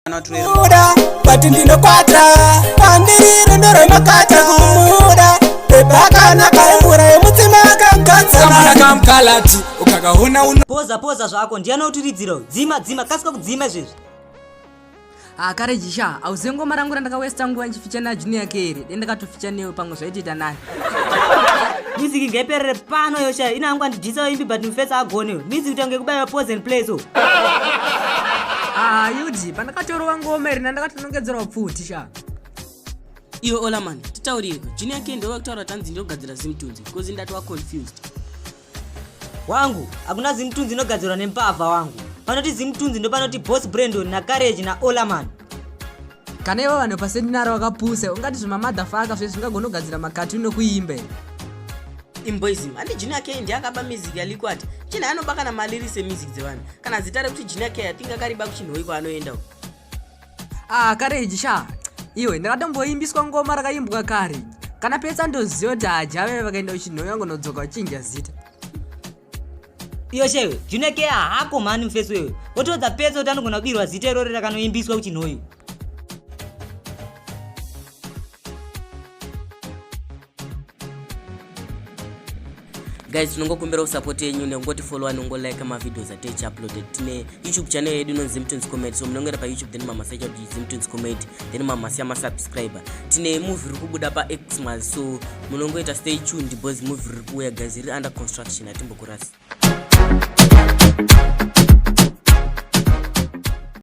Muda, bati ndinokwata pandiri ndoro makata kumuda bebaka nakaemura yemutima kangatsana kamkalati ukakaona uno poza zvako ndiana utiridziro dzima kasika kudzima izvezvi kare jisha auzengo marangura ndakawesta nguva nchificha na junior kere dendakatoficha newe pamwe zvaitita nani music ngeperere pano yosha inangu andidhisa imbi but mufesa agonewo music utange kubaya pose and play so yudi pandakatorova ngoma iri ndakatonongedzera upfuti sha iwe Olamani titauriko junior kere ndova kutaura tanzi ndogadzira zimtunzi because ndatwa confused wangu hakuna zimtunzi inogadzirwa nempavha wangu panoti zimtunzi ndo panoti boss Brandon na Courage na Olamani kana ivo vanhu paseminari vakapusa ungati zvemamadhafaka zvezvingagonogadzira makatuni nokuimbe imboizim handi junior kere ndiakaba music yalikwati china anobaka namaliri semusic dzevanhu kana zita rekuti junior kere atinga kariba kuchinhoi kwaanoendawo Courage sha iwe ndakatomboimbiswa ngoma rakaimbwa kare kana petsa ndoziva kuti hajave vakaenda kuchinhoi vangonodzoka vachinja zita iyo shewe junior kere hako mani mufesi wewe wotodza petsa kuti anogona kubirwa zita iroro rakanoimbiswa kuchinhoi guys tinongokumbira usupport yenyu nekungoti follow nongolike mavideos ataichi uploaded tine YouTube channel yedu inonzi Zimtunes Comedy so munongera pa YouTube then mama search kuti Zimtunes Comedy then mama siya subscriber tine movie iri kubuda pa Xmas so munongoita stay tuned because movie iri kuuya guys iri under construction atimbokurasi